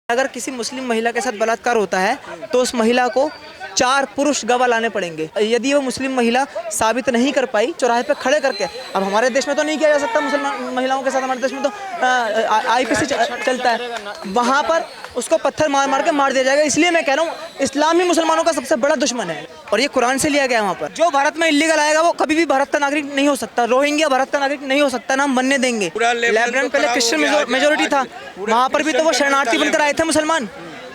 अगर किसी मुस्लिम महिला के साथ बलात्कार होता है तो उस महिला को 4 पुरुष गवाह लाने पड़ेंगे। यदि वो मुस्लिम महिला साबित नहीं कर पाई चौराहे पे खड़े करके, अब हमारे देश में तो नहीं किया जा सकता मुसलमान महिलाओं के साथ, हमारे देश में तो आईपीसी चलता है, वहाँ पर उसको पत्थर मार मार के मार दिया जाएगा। इसलिए मैं कह रहा हूँ इस्लाम ही मुसलमानों का सबसे बड़ा दुश्मन है और ये कुरान से लिया गया है। वहाँ पर जो भारत में इलीगल आएगा वो कभी भी भारत का नागरिक नहीं हो सकता, रोहिंग्या भारत का नागरिक नहीं हो सकता, ना हम बनने देंगे। लेबनान पहले क्रिश्चियन मेजोरिटी था, वहाँ पर भी तो वो शरणार्थी बनकर आए थे, मुसलमान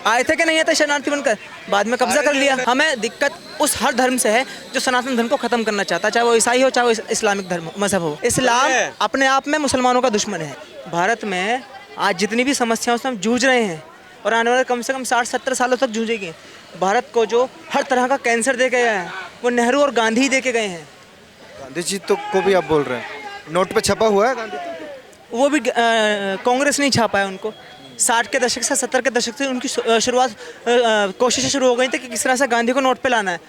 आए थे कि नहीं आए थे शरणार्थी बनकर, बाद में कब्जा कर लिया। हमें दिक्कत उस हर धर्म से है जो सनातन धर्म को खत्म करना चाहता है, चाहे वो ईसाई हो चाहे वो इस्लामिक धर्म मजहब हो। इस्लाम अपने आप में मुसलमानों का दुश्मन है। भारत में आज जितनी भी समस्याओं से हम जूझ रहे हैं और आने वाले कम से कम 60-70 सालों तक जूझेंगे, भारत को जो हर तरह का कैंसर दे के गया है वो नेहरू और गांधी दे के गए हैं। गांधी जी तो को भी आप बोल रहे हैं, नोट पे छपा हुआ है गांधी, वो भी कांग्रेस नहीं छापा है उनको। 60 के दशक से 70 के दशक से उनकी शुरुआत कोशिशें शुरू हो गई थी कि किस तरह से गांधी को नोट पे लाना है,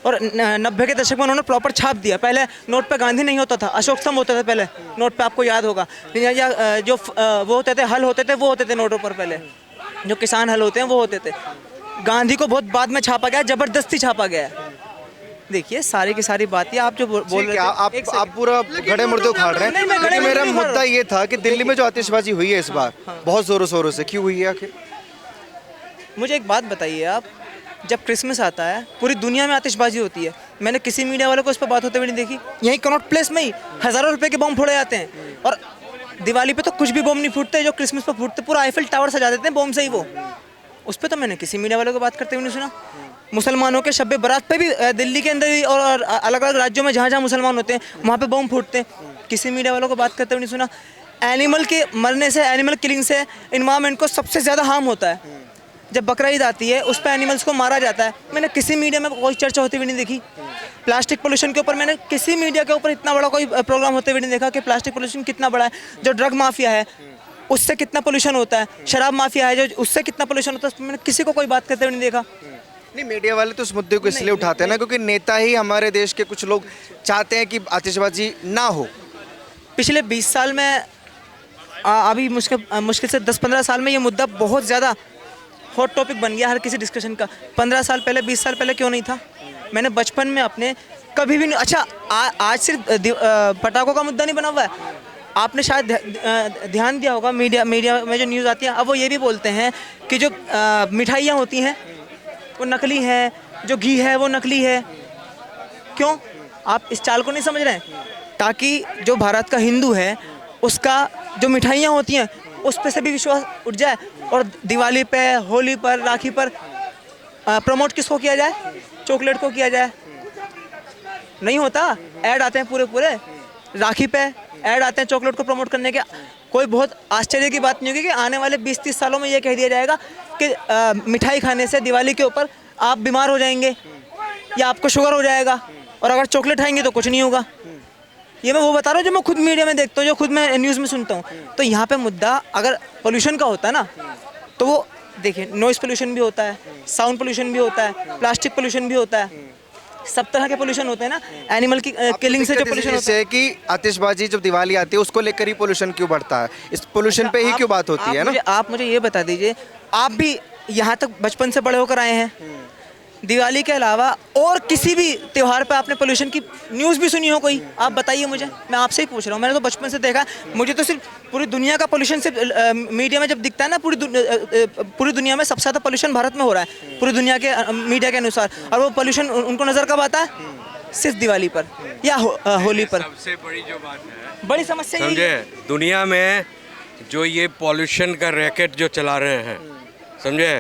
और 90 के दशक में उन्होंने प्रॉपर छाप दिया। पहले नोट पे गांधी नहीं होता था, अशोक स्तंभ होते थे पहले नोट पे, आपको याद होगा। या जो वो होते थे, हल होते थे, वो होते थे नोटों पर, पहले जो किसान हल होते हैं वो होते थे। गांधी को बहुत बाद में छापा गया, ज़बरदस्ती छापा गया है। देखिए सारी की सारी बातें आप जो बोल रहे थे, आप पूरा घड़े मुर्दे उखाड़ रहे हैं, लेकिन मेरा मुद्दा ये था कि दिल्ली में जो आतिशबाजी हुई है इस बार बहुत जोरों शोरों से, क्यों हुई है आखिर? मुझे एक बात बताइए आप, जब क्रिसमस आता है पूरी दुनिया में आतिशबाजी होती है, मैंने किसी मीडिया वाले को इस पर बात होते हुए नहीं देखी। यहीं कनॉट प्लेस में ही हज़ारों रुपए के बम फोड़े जाते हैं, और दिवाली पे तो कुछ भी बम नहीं फूटते, जो क्रिसमस पे फूटते पूरा आईफिल टावर सजा देते हैं बम से ही वो। उस पर तो मैंने किसी मीडिया वाले को बात करते हुए नहीं सुना। मुसलमानों के शब बारात पे भी दिल्ली के अंदर ही और अलग अलग राज्यों में जहाँ जहाँ मुसलमान होते हैं वहाँ पे बम फूटते हैं, किसी मीडिया वालों को बात करते हुए नहीं सुना। एनिमल के मरने से, एनिमल किलिंग से इन्वायरमेंट को सबसे ज़्यादा हार्म होता है। जब बकरा ईद आती है उस पर एनिमल्स को मारा जाता है, मैंने किसी मीडिया में कोई चर्चा होती हुई नहीं देखी। प्लास्टिक पोल्यूशन के ऊपर मैंने किसी मीडिया के ऊपर इतना बड़ा कोई प्रोग्राम होते हुए नहीं देखा कि प्लास्टिक पोल्यूशन कितना बड़ा है। जो ड्रग माफिया है उससे कितना पोल्यूशन होता है, शराब माफिया है जो उससे कितना पोल्यूशन होता है, उस पर मैंने किसी को कोई बात करते हुए नहीं देखा। नहीं, मीडिया वाले तो उस मुद्दे को इसलिए उठाते हैं ना क्योंकि नेता ही हमारे देश के कुछ लोग चाहते हैं कि आतिशबाजी ना हो। पिछले 20 साल में अभी मुश्किल से 10-15 साल में ये मुद्दा बहुत ज़्यादा हॉट टॉपिक बन गया हर किसी डिस्कशन का। 15 साल पहले, 20 साल पहले क्यों नहीं था? मैंने बचपन में अपने कभी भी नहीं, अच्छा आज सिर्फ पटाखों का मुद्दा नहीं बना हुआ है, आपने शायद ध्यान दिया होगा मीडिया में जो न्यूज़ आती है, अब वो ये भी बोलते हैं कि जो मिठाइयाँ होती हैं वो नकली है, जो घी है वो नकली है। क्यों? आप इस चाल को नहीं समझ रहे हैं? ताकि जो भारत का हिंदू है उसका जो मिठाइयाँ होती हैं उस पे से भी विश्वास उठ जाए, और दिवाली पे, होली पर, राखी पर प्रमोट किसको किया जाए? चॉकलेट को किया जाए। नहीं होता, ऐड आते हैं पूरे राखी पे ऐड आते हैं चॉकलेट को प्रमोट करने के। कोई बहुत आश्चर्य की बात नहीं होगी कि आने वाले 20-30 सालों में ये कह दिया जाएगा कि मिठाई खाने से दिवाली के ऊपर आप बीमार हो जाएंगे या आपको शुगर हो जाएगा, और अगर चॉकलेट खाएंगे तो कुछ नहीं होगा। ये मैं वो बता रहा हूँ जो मैं खुद मीडिया में देखता हूँ, जो खुद मैं न्यूज़ में सुनता हूँ। तो यहाँ पे मुद्दा अगर पोल्यूशन का होता है ना, तो वो देखिए नॉइस पोल्यूशन भी होता है, साउंड पोल्यूशन भी होता है, प्लास्टिक पोल्यूशन भी होता है, सब तरह के पोल्यूशन होते हैं ना। एनिमल की किलिंग से जो पोल्यूशन होता है कि आतिशबाजी जब दिवाली आती है उसको लेकर ही पोल्यूशन क्यों बढ़ता है, इस पोल्यूशन पे ही क्यों बात होती है ना? आप मुझे ये बता दीजिए, आप भी यहाँ तक बचपन से बड़े होकर आए हैं, दिवाली के अलावा और किसी भी त्यौहार पे आपने पोल्यूशन की न्यूज़ भी सुनी हो कोई? आप बताइए मुझे, मैं आपसे ही पूछ रहा हूँ। मैंने तो बचपन से देखा, मुझे तो सिर्फ पूरी दुनिया का पोल्यूशन सिर्फ मीडिया में जब दिखता है ना, पूरी दुनिया में सबसे ज़्यादा पोल्यूशन भारत में हो रहा है पूरी दुनिया के मीडिया के अनुसार, और वो पोल्यूशन उनको नज़र कब आता है? सिर्फ दिवाली पर या होली पर। सबसे बड़ी जो बात है, बड़ी समस्या समझे, दुनिया में जो ये पॉल्यूशन का रैकेट जो चला रहे हैं, समझे,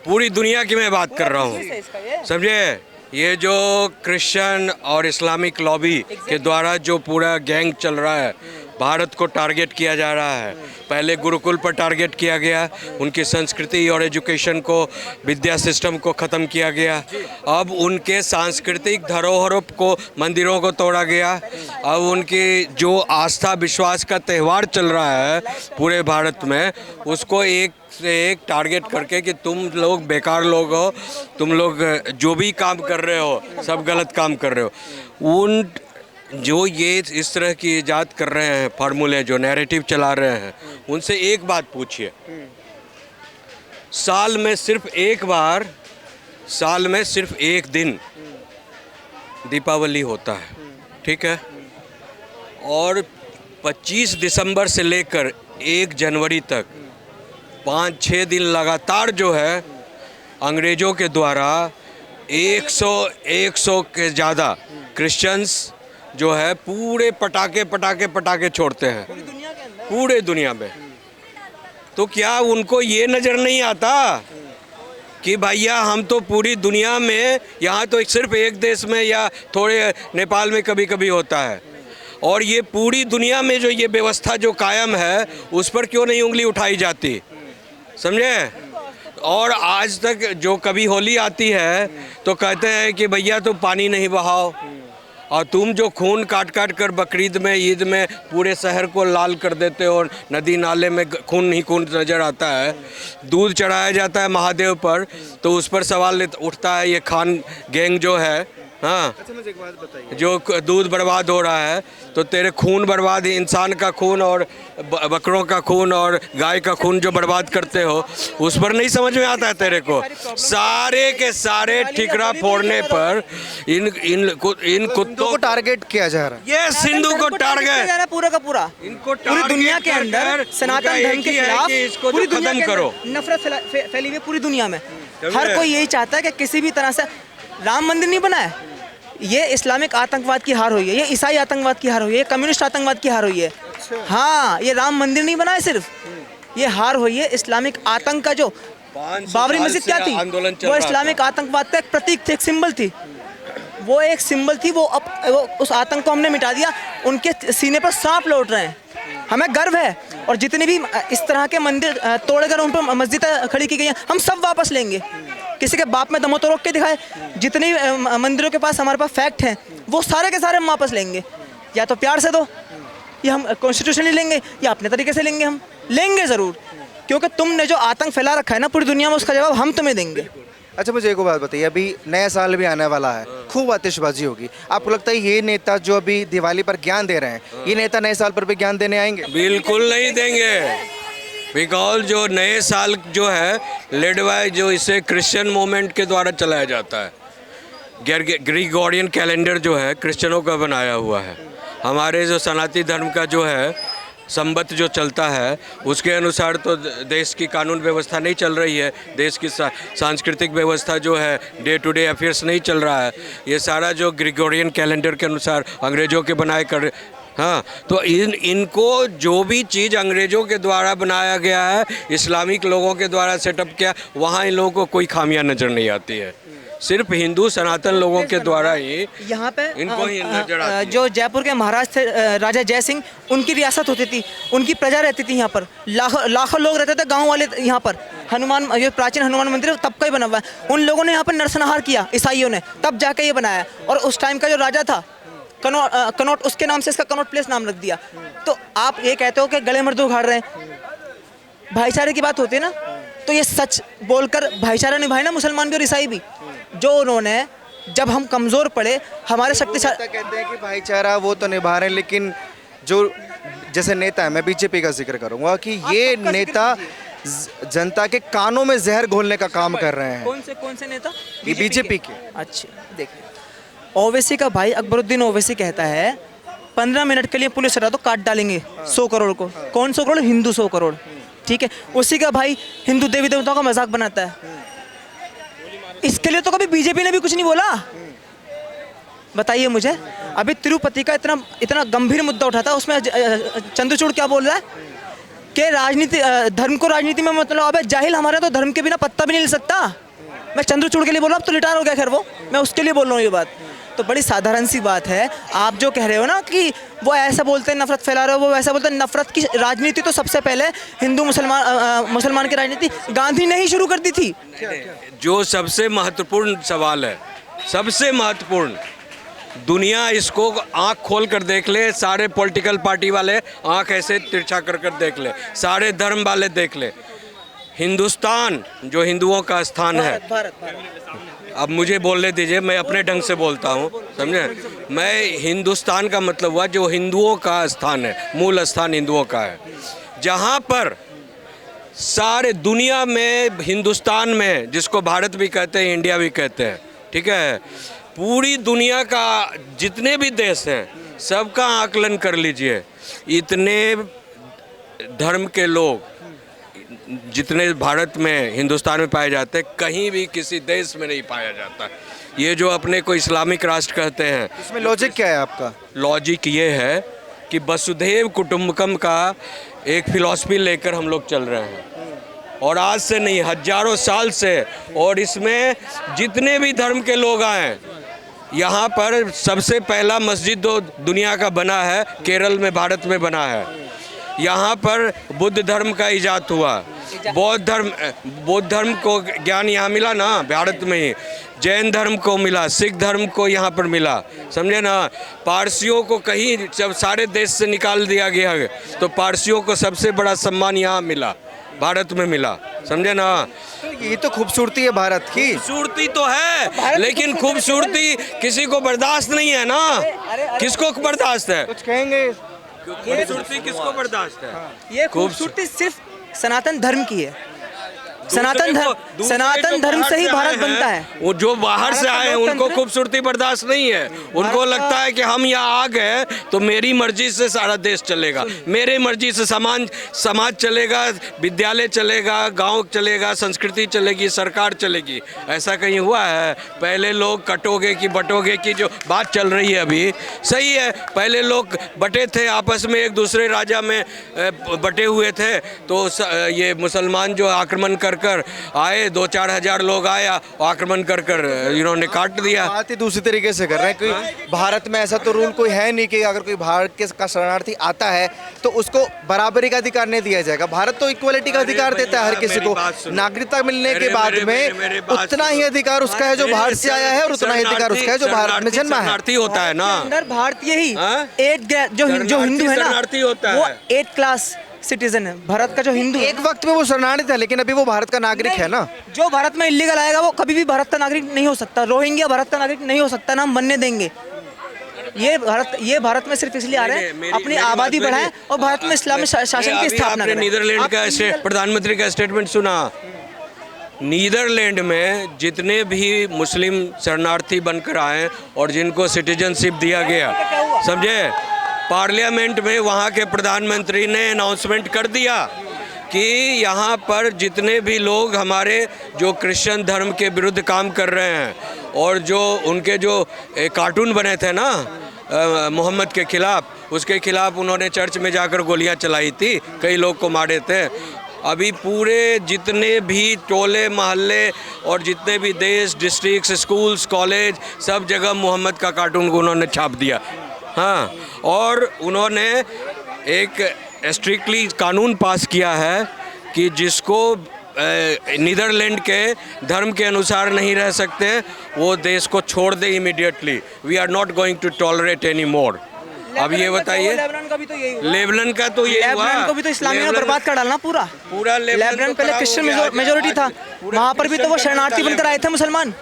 पूरी दुनिया की मैं बात कर रहा हूँ, समझे, ये जो क्रिश्चियन और इस्लामिक लॉबी के द्वारा जो पूरा गैंग चल रहा है, भारत को टारगेट किया जा रहा है। पहले गुरुकुल पर टारगेट किया गया, उनकी संस्कृति और एजुकेशन को, विद्या सिस्टम को ख़त्म किया गया। अब उनके सांस्कृतिक धरोहरों को, मंदिरों को तोड़ा गया। अब उनकी जो आस्था विश्वास का त्यौहार चल रहा है पूरे भारत में, उसको एक से एक टारगेट करके कि तुम लोग बेकार लोग हो, तुम लोग जो भी काम कर रहे हो सब गलत काम कर रहे हो। उन जो ये इस तरह की इजाद कर रहे हैं, फार्मूले जो नैरेटिव चला रहे हैं, उनसे एक बात पूछिए, साल में सिर्फ एक दिन दीपावली होता है, ठीक है। और 25 दिसंबर से लेकर 1 जनवरी तक 5-6 दिन लगातार जो है अंग्रेज़ों के द्वारा 100 के ज़्यादा क्रिश्चियंस जो है पूरे पटाखे छोड़ते हैं पूरे दुनिया में। तो क्या उनको ये नज़र नहीं आता कि भैया हम तो पूरी दुनिया में, यहाँ तो सिर्फ एक देश में या थोड़े नेपाल में कभी कभी होता है, और ये पूरी दुनिया में जो ये व्यवस्था जो कायम है उस पर क्यों नहीं उंगली उठाई जाती, समझे। और आज तक जो कभी होली आती है तो कहते हैं कि भैया तुम पानी नहीं बहाओ, और तुम जो खून काट कर बकरीद में ईद में पूरे शहर को लाल कर देते हो, नदी नाले में खून ही खून नज़र आता है। दूध चढ़ाया जाता है महादेव पर तो उस पर सवाल उठता है ये खान गैंग जो है, हाँ। अच्छा मुझे एक बात बताइए, जो दूध बर्बाद हो रहा है तो तेरे खून बर्बाद, इंसान का खून और बकरों का खून और गाय का खून जो बर्बाद करते हो उस पर नहीं समझ में आता है तेरे को। सारे के सारे ठिकरा फोड़ने पर इन कुत्तों को टारगेट किया जा रहा है। ये सिंधु को टारगेट पूरा का पूरा इनको पूरी दुनिया के अंदर सनातन धर्म के खिलाफ इसको पूरी दुनिया खत्म के करो। अंदर नफरत फैली हुई पूरी दुनिया में। हर कोई यही चाहता है कि किसी भी तरह से राम मंदिर नहीं बना है, ये इस्लामिक आतंकवाद की हार हुई है, ये ईसाई आतंकवाद की हार हुई है, ये कम्युनिस्ट आतंकवाद की हार हुई है। हाँ, ये राम मंदिर नहीं बना है सिर्फ, ये हार हुई है इस्लामिक आतंक का। जो बाबरी मस्जिद क्या थी, वो इस्लामिक आतंकवाद का एक प्रतीक थी, एक सिंबल थी, वो एक सिंबल थी। वो उस आतंक को हमने मिटा दिया, उनके सीने पर सांप लौट रहे हैं, हमें गर्व है। और जितने भी इस तरह के मंदिर तोड़कर उन पर मस्जिदें खड़ी की गई हैं, हम सब वापस लेंगे। किसी के बाप में दम हो तो रोक के दिखाए। जितने मंदिरों के पास हमारे पास फैक्ट हैं वो सारे के सारे हम वापस लेंगे। या तो प्यार से दो, या हम कॉन्स्टिट्यूशनली लेंगे, या अपने तरीके से लेंगे। हम लेंगे ज़रूर, क्योंकि तुमने जो आतंक फैला रखा है ना पूरी दुनिया में, उसका जवाब हम तुम्हें देंगे। अच्छा मुझे एक बात बताइए, अभी नया साल भी आने वाला है, खूब आतिशबाजी होगी, आपको लगता है ये नेता जो अभी दिवाली पर ज्ञान दे रहे हैं, ये नेता नए साल पर भी ज्ञान देने आएंगे? बिल्कुल नहीं देंगे। बिकॉज जो नए साल जो है लेड बाय जो इसे क्रिश्चियन मूवमेंट के द्वारा चलाया जाता है। ग्रिगोरियन कैलेंडर जो है क्रिश्चियनों का बनाया हुआ है। हमारे जो सनातनी धर्म का जो है संबत जो चलता है उसके अनुसार तो देश की कानून व्यवस्था नहीं चल रही है, देश की सांस्कृतिक व्यवस्था जो है डे टू डे अफेयर्स नहीं चल रहा है। ये सारा जो ग्रिगोरियन कैलेंडर के अनुसार अंग्रेज़ों के बनाए कर, हाँ, तो इनको जो भी चीज़ अंग्रेज़ों के द्वारा बनाया गया है, इस्लामिक लोगों के द्वारा सेटअप किया, वहाँ इन लोगों को कोई खामियां नज़र नहीं आती है। सिर्फ हिंदू सनातन लोगों के द्वारा ही यहाँ पे इनको ही नजर आती है। जो जयपुर के महाराज थे राजा जय सिंह, उनकी रियासत होती थी, उनकी प्रजा रहती थी यहाँ पर, लाखों लोग रहते थे, गाँव वाले यहाँ पर। हनुमान, ये प्राचीन हनुमान मंदिर तब का ही बना हुआ है। उन लोगों ने यहाँ पर नरसंहार किया ईसाइयों ने, तब जाके ये बनाया। और उस टाइम का जो राजा था कनौट, उसके नाम से इसका कनौट प्लेस नाम रख दिया। तो आप ये कहते हो कि गले मर्द उखाड़ रहे हैं, भाईचारे की बात होती है ना, तो ये सच बोलकर भाईचारा निभाए ना मुसलमान भी और ईसाई भी। जो उन्होंने, जब हम कमज़ोर पड़े, हमारे शक्तिशाली कहते हैं कि भाईचारा वो तो निभा रहे हैं, लेकिन जो जैसे नेता है, मैं बीजेपी का जिक्र करूंगा कि ये नेता जनता के कानों में जहर घोलने का काम कर रहे हैं। कौन से नेता? ये बीजेपी के। अच्छा देखिए, ओवैसी का भाई अकबरुद्दीन ओवैसी कहता है 15 मिनट के लिए पुलिस हटा तो काट डालेंगे 100 करोड़ को। कौन 100 करोड़? हिंदू 100 करोड़, ठीक है। उसी का भाई हिंदू देवी देवताओं का मजाक बनाता है। इसके लिए तो कभी बीजेपी ने भी कुछ नहीं बोला। बताइए मुझे, अभी तिरुपति का इतना गंभीर मुद्दा उठा था, उसमें चंद्रचूड़ क्या बोल रहा है कि राजनीति, धर्म को राजनीति में मतलब, अबे जाहिल, हमारे तो धर्म के बिना पत्ता भी नहीं ले सकता। मैं चंद्रचूड़ के लिए बोल रहा हूँ, अब तो रिटायर हो गया, खैर वो, मैं उसके लिए बोल रहा हूँ ये बात। तो बड़ी साधारण सी बात है। आप जो कह रहे हो ना कि वो ऐसा बोलते हैं, नफरत फैला रहे हो, वो वैसा बोलते हैं। नफरत की राजनीति तो सबसे पहले हिंदू मुसलमान की राजनीति गांधी ने ही शुरू कर दी थी। जो सबसे महत्वपूर्ण सवाल है, सबसे महत्वपूर्ण, दुनिया इसको आंख खोल कर देख ले, सारे पॉलिटिकल पार्टी वाले आंख ऐसे तिरछा कर देख ले, सारे धर्म वाले देख ले, हिंदुस्तान जो हिंदुओं का स्थान है। अब मुझे बोलने दीजिए, मैं अपने ढंग से बोलता हूँ, समझे। मैं हिंदुस्तान का मतलब हुआ जो हिंदुओं का स्थान है, मूल स्थान हिंदुओं का है, जहाँ पर सारे दुनिया में, हिंदुस्तान में, जिसको भारत भी कहते हैं, इंडिया भी कहते हैं, ठीक है, पूरी दुनिया का जितने भी देश हैं सबका आकलन कर लीजिए, इतने धर्म के लोग जितने भारत में, हिंदुस्तान में पाए जाते हैं, कहीं भी किसी देश में नहीं पाया जाता। ये जो अपने को इस्लामिक राष्ट्र कहते हैं, इसमें लॉजिक क्या है आपका? लॉजिक ये है कि वसुधैव कुटुंबकम का एक फिलॉसफी लेकर हम लोग चल रहे हैं, और आज से नहीं, हजारों साल से। और इसमें जितने भी धर्म के लोग आए, यहाँ पर सबसे पहला मस्जिद जो दुनिया का बना है, केरल में, भारत में बना है। यहाँ पर बुद्ध धर्म का इजाद हुआ, बौद्ध धर्म को ज्ञान यहाँ मिला ना, भारत में ही। जैन धर्म को मिला, सिख धर्म को यहाँ पर मिला, समझे ना। पारसियों को कहीं जब सारे देश से निकाल दिया गया तो पारसियों को सबसे बड़ा सम्मान यहाँ मिला, भारत में मिला, समझे ना। तो ये तो खूबसूरती है भारत की। खूबसूरती तो है, लेकिन खूबसूरती किसी को बर्दाश्त नहीं है ना। किसको बर्दाश्त है? कुछ कहेंगे? खूबसूरती किसको बर्दाश्त है? ये खूबसूरती सिर्फ सनातन धर्म की है। सनातन धर्म से ही भारत बनता है। वो जो बाहर से आए हैं उनको खूबसूरती बर्दाश्त नहीं है। उनको लगता है कि हम यहाँ आ गए तो मेरी मर्जी से सारा देश चलेगा, मेरे मर्जी से समाज चलेगा, विद्यालय चलेगा, गांव चलेगा, संस्कृति चलेगी, सरकार चलेगी। ऐसा कहीं हुआ है? पहले लोग कटोगे की बटोगे की जो बात चल रही है अभी, सही है, पहले लोग बटे थे आपस में, एक दूसरे राजा में बटे हुए थे, तो ये मुसलमान जो आक्रमण कर आए, 2-4 हजार लोग आया, आक्रमण कर इन्होंने काट दिया। बात ही दूसरी तरीके से कर रहे हैं कि भारत में ऐसा तो रूल कोई है नहीं कि अगर कोई भारत का शरणार्थी आता है तो उसको बराबरी का अधिकार नहीं दिया जाएगा। भारत तो इक्वलिटी का अधिकार देता है हर किसी को। नागरिकता मिलने के बाद में उतना ही अधिकार उसका है जो बाहर से आया है, और उतना ही अधिकार उसका है जो भारत में जन्मा है। शरणार्थी होता है ना, अंदर भारतीय ही 8 जो हिंदू है ना, वो 8 क्लास सिटीजन है भारत का। जो हिंदू एक वक्त में वो शरणार्थी था, लेकिन अभी वो भारत का नागरिक है ना। जो भारत में इलीगल आएगा वो कभी भी भारत का नागरिक नहीं हो सकता। रोहिंग्या भारत का नागरिक नहीं हो सकता, ना हम बनने देंगे। ये भारत में सिर्फ इसलिए आ रहे हैं अपनी आबादी बढ़ाएं और भारत में इस्लामी शासन की स्थापना करें। नीदरलैंड का प्रधानमंत्री का स्टेटमेंट सुना? नीदरलैंड में जितने भी मुस्लिम शरणार्थी बनकर आए और जिनको सिटीजनशिप दिया गया, समझे, पार्लियामेंट में वहाँ के प्रधानमंत्री ने अनाउंसमेंट कर दिया कि यहाँ पर जितने भी लोग हमारे जो क्रिश्चियन धर्म के विरुद्ध काम कर रहे हैं, और जो उनके जो कार्टून बने थे ना मोहम्मद के खिलाफ, उसके खिलाफ उन्होंने चर्च में जाकर गोलियाँ चलाई थी, कई लोग को मारे थे। अभी पूरे जितने भी टोले मोहल्ले और जितने भी देश, डिस्ट्रिक्ट, स्कूल्स, कॉलेज, सब जगह मोहम्मद का कार्टून को उन्होंने छाप दिया। हाँ, और उन्होंने एक स्ट्रिक्टली कानून पास किया है कि जिसको नीदरलैंड के धर्म के अनुसार नहीं रह सकते वो देश को छोड़ दे immediately. We are not going to tolerate any more. अब ये बताइए, लेबनान का भी तो यही हुआ। लेबनान का तो ये हुआ, लेबनान को भी तो इस्लामी ने बर्बाद कर डालना पूरा। लेबनान पहले क्रिश्चियन मेजोरिटी था, वहाँ पर भी तो वो शरणार्थी बनकर आए थे। मुसलमान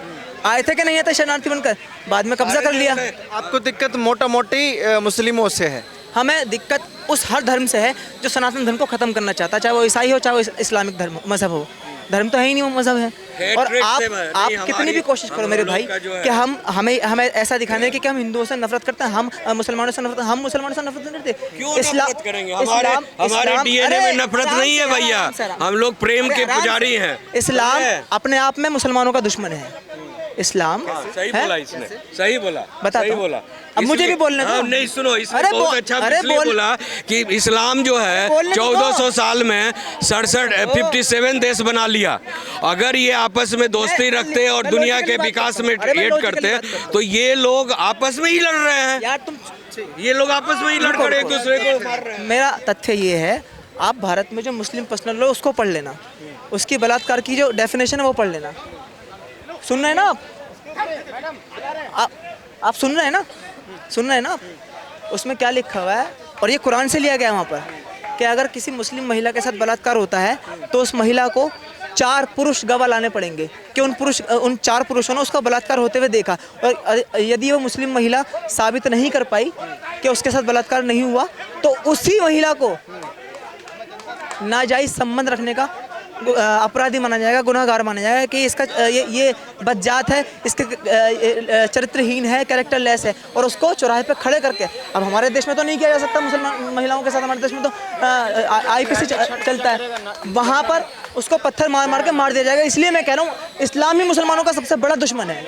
आए थे कि नहीं आए थे शरणार्थी बनकर? बाद में कब्जा कर लिया। आपको दिक्कत मोटा मोटी मुस्लिमों से है? हमें दिक्कत उस हर धर्म से है जो सनातन धर्म को खत्म करना चाहता है, चाहे वो ईसाई हो, चाहे वो इस्लामिक धर्म मजहब हो। धर्म तो है ही नहीं, वो मजहब है। और आप कितनी भी कोशिश करो मेरे भाई कि हमें ऐसा दिखाने की कि हम हिंदुओं से नफरत करते हैं, हम मुसलमानों से नफरत, हम मुसलमानों से नफरत नहीं करते। क्यों नफरत करेंगे? हमारे डीएनए में नफरत नहीं है भैया, हम लोग प्रेम के पुजारी हैं। इस्लाम अपने आप में मुसलमानों का दुश्मन है। इस्लाम सही बोला इसने, सही बोला, बता सही बोला। अब मुझे भी बोलने दो। नहीं सुनो, इसने बहुत अच्छा इसलिए बोला कि इस्लाम जो है 1400 साल में 57 देश बना लिया। अगर ये आपस में दोस्ती रखते और दुनिया के विकास में एड करते तो ये लोग आपस में ही लड़ रहे हैं यार। ये लोग आपस में ही लड़ कर एक दूसरे को मार रहे हैं। मेरा तथ्य ये है, आप भारत में जो मुस्लिम पर्सनल लॉ उसको पढ़ लेना, उसकी बलात्कार की जो डेफिनेशन है वो पढ़ लेना। सुन रहे हैं ना आप सुन रहे हैं ना, सुन रहे हैं ना आप? उसमें क्या लिखा हुआ है, और ये कुरान से लिया गया है वहाँ पर, कि अगर किसी मुस्लिम महिला के साथ बलात्कार होता है तो उस महिला को 4 पुरुष गवाह लाने पड़ेंगे कि उन 4 पुरुषों ने उसका बलात्कार होते हुए देखा। और यदि वो मुस्लिम महिला साबित नहीं कर पाई कि उसके साथ बलात्कार नहीं हुआ तो उसी महिला को नाजायज़ संबंध रखने का अपराधी माना जाएगा, गुनहगार माना जाएगा कि इसका ये बदजात है, इसके चरित्रहीन है, कैरेक्टरलेस है, और उसको चौराहे पे खड़े करके, अब हमारे देश में तो नहीं किया जा सकता मुसलमान महिलाओं के साथ, हमारे देश में तो IPC चलता है, वहाँ पर उसको पत्थर मार मार के मार दिया जाएगा। इसलिए मैं कह रहा हूँ इस्लाम ही मुसलमानों का सबसे बड़ा दुश्मन है।